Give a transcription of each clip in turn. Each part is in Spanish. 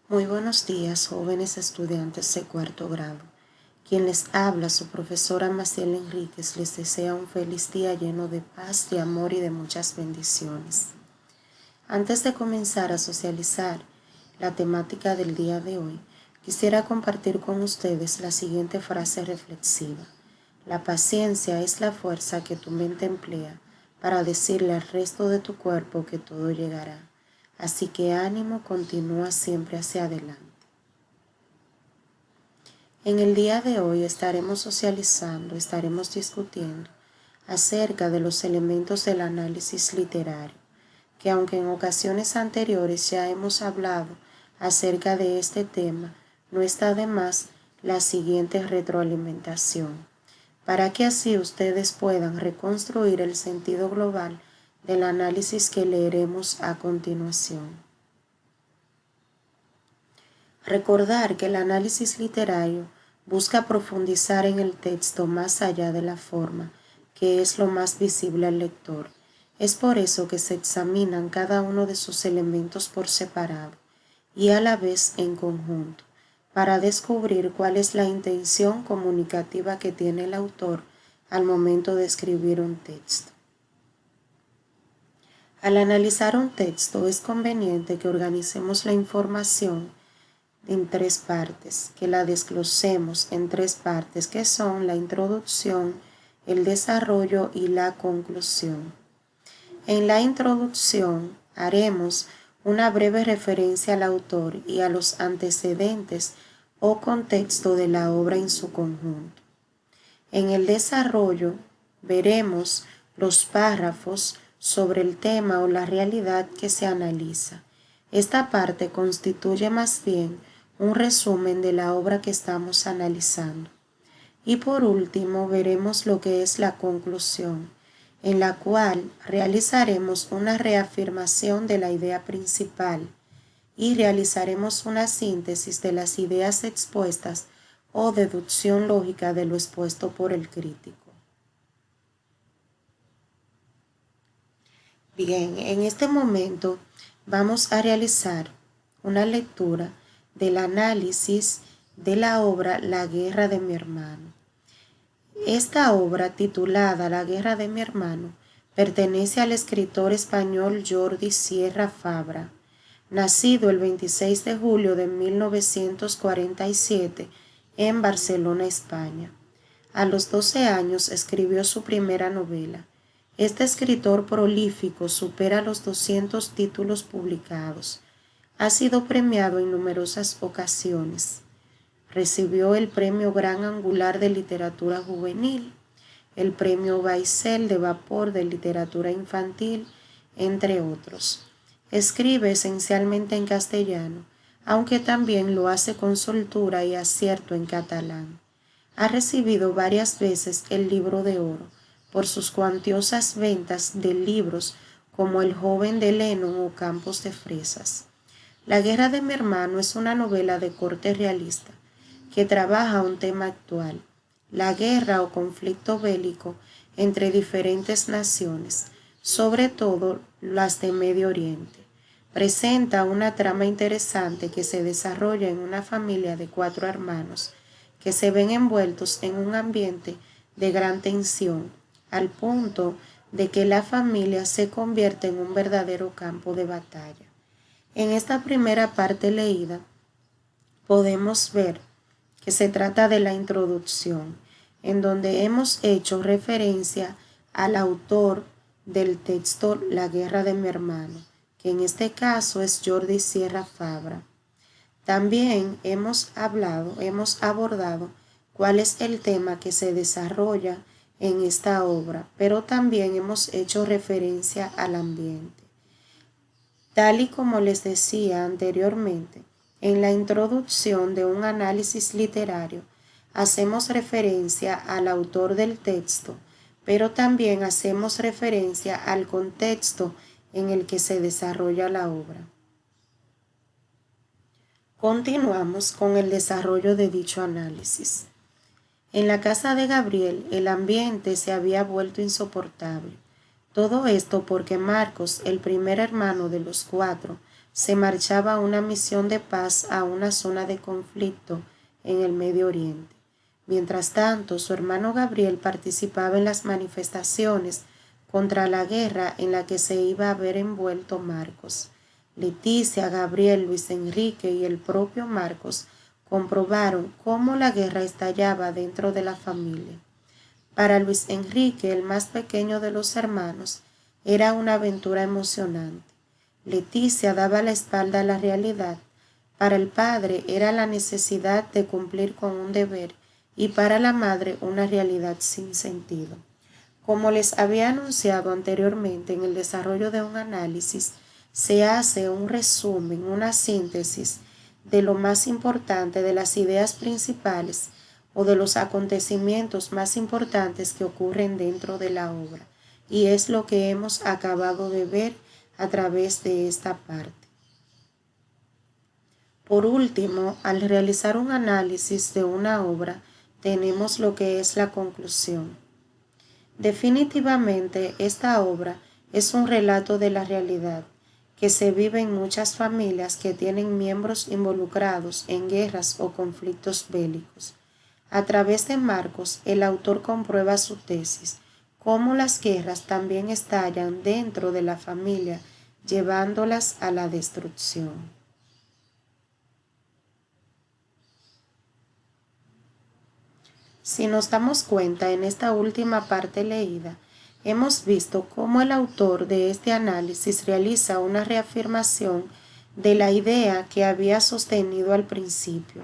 Muy buenos días, jóvenes estudiantes de cuarto grado. Quien les habla, su profesora Maciel Enríquez, les desea un feliz día lleno de paz, de amor y de muchas bendiciones. Antes de comenzar a socializar la temática del día de hoy, quisiera compartir con ustedes la siguiente frase reflexiva. La paciencia es la fuerza que tu mente emplea para decirle al resto de tu cuerpo que todo llegará. Así que ánimo, continúa siempre hacia adelante. En el día de hoy estaremos socializando, estaremos discutiendo acerca de los elementos del análisis literario, que aunque en ocasiones anteriores ya hemos hablado acerca de este tema, no está de más la siguiente retroalimentación, para que así ustedes puedan reconstruir el sentido global del análisis que leeremos a continuación. Recordar que el análisis literario busca profundizar en el texto más allá de la forma, que es lo más visible al lector. Es por eso que se examinan cada uno de sus elementos por separado y a la vez en conjunto, para descubrir cuál es la intención comunicativa que tiene el autor al momento de escribir un texto. Al analizar un texto es conveniente que organicemos la información en tres partes, que la desglosemos en tres partes que son la introducción, el desarrollo y la conclusión. En la introducción haremos una breve referencia al autor y a los antecedentes o contexto de la obra en su conjunto. En el desarrollo veremos los párrafos sobre el tema o la realidad que se analiza. Esta parte constituye más bien un resumen de la obra que estamos analizando. Y por último veremos lo que es la conclusión, en la cual realizaremos una reafirmación de la idea principal y realizaremos una síntesis de las ideas expuestas o deducción lógica de lo expuesto por el crítico. Bien, en este momento vamos a realizar una lectura del análisis de la obra La guerra de mi hermano. Esta obra, titulada La guerra de mi hermano, pertenece al escritor español Jordi Sierra Fabra, nacido el 26 de julio de 1947 en Barcelona, España. A los 12 años escribió su primera novela. Este escritor prolífico supera los 200 títulos publicados. Ha sido premiado en numerosas ocasiones. Recibió el Premio Gran Angular de Literatura Juvenil, el Premio Baisel de Vapor de Literatura Infantil, entre otros. Escribe esencialmente en castellano, aunque también lo hace con soltura y acierto en catalán. Ha recibido varias veces el Libro de Oro por sus cuantiosas ventas de libros como El joven de Lennon o Campos de Fresas. La guerra de mi hermano es una novela de corte realista que trabaja un tema actual, la guerra o conflicto bélico entre diferentes naciones, sobre todo las de Medio Oriente. Presenta una trama interesante que se desarrolla en una familia de 4 hermanos que se ven envueltos en un ambiente de gran tensión, al punto de que la familia se convierte en un verdadero campo de batalla. En esta primera parte leída, podemos ver que se trata de la introducción, en donde hemos hecho referencia al autor del texto La guerra de mi hermano, que en este caso es Jordi Sierra Fabra. También hemos abordado cuál es el tema que se desarrolla en esta obra, pero también hemos hecho referencia al ambiente. Tal y como les decía anteriormente, en la introducción de un análisis literario hacemos referencia al autor del texto, pero también hacemos referencia al contexto en el que se desarrolla la obra. Continuamos con el desarrollo de dicho análisis. En la casa de Gabriel el ambiente se había vuelto insoportable. Todo esto porque Marcos, el primer hermano de los 4, se marchaba a una misión de paz a una zona de conflicto en el Medio Oriente. Mientras tanto, su hermano Gabriel participaba en las manifestaciones contra la guerra en la que se iba a ver envuelto Marcos. Leticia, Gabriel, Luis Enrique y el propio Marcos comprobaron cómo la guerra estallaba dentro de la familia. Para Luis Enrique, el más pequeño de los hermanos, era una aventura emocionante. Leticia daba la espalda a la realidad. Para el padre era la necesidad de cumplir con un deber y para la madre una realidad sin sentido. Como les había anunciado anteriormente en el desarrollo de un análisis, se hace un resumen, una síntesis de lo más importante de las ideas principales o de los acontecimientos más importantes que ocurren dentro de la obra, y es lo que hemos acabado de ver a través de esta parte. Por último, al realizar un análisis de una obra, tenemos lo que es la conclusión. Definitivamente, esta obra es un relato de la realidad que se vive en muchas familias que tienen miembros involucrados en guerras o conflictos bélicos. A través de Marcos, el autor comprueba su tesis, cómo las guerras también estallan dentro de la familia, llevándolas a la destrucción. Si nos damos cuenta en esta última parte leída, hemos visto cómo el autor de este análisis realiza una reafirmación de la idea que había sostenido al principio,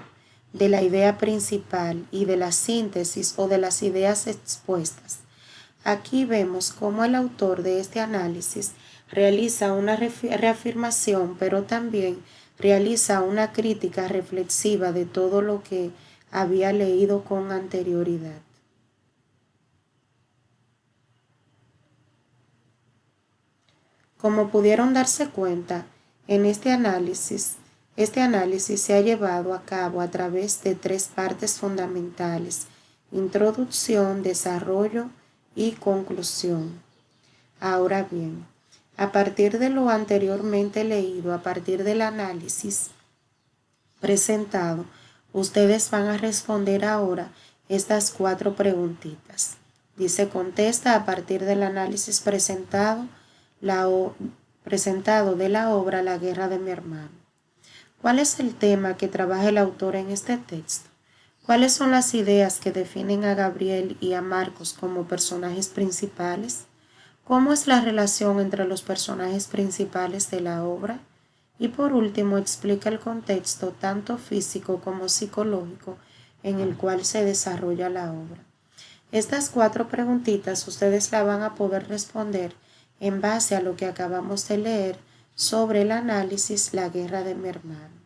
de la idea principal y de la síntesis o de las ideas expuestas. Aquí vemos cómo el autor de este análisis realiza una reafirmación, pero también realiza una crítica reflexiva de todo lo que había leído con anterioridad. Como pudieron darse cuenta, en este análisis se ha llevado a cabo a través de tres partes fundamentales: introducción, desarrollo y conclusión. Ahora bien, a partir de lo anteriormente leído, a partir del análisis presentado, ustedes van a responder ahora estas 4 preguntitas. Dice: contesta a partir del análisis presentado de la obra La guerra de mi hermano. ¿Cuál es el tema que trabaja el autor en este texto? ¿Cuáles son las ideas que definen a Gabriel y a Marcos como personajes principales? ¿Cómo es la relación entre los personajes principales de la obra? Y por último, explica el contexto tanto físico como psicológico en el cual se desarrolla la obra. Estas 4 preguntitas ustedes la van a poder responder en base a lo que acabamos de leer sobre el análisis La guerra de mi hermano.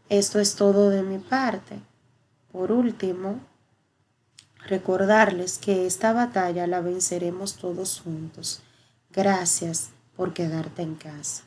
Esto es todo de mi parte. Por último, recordarles que esta batalla la venceremos todos juntos. Gracias por quedarte en casa.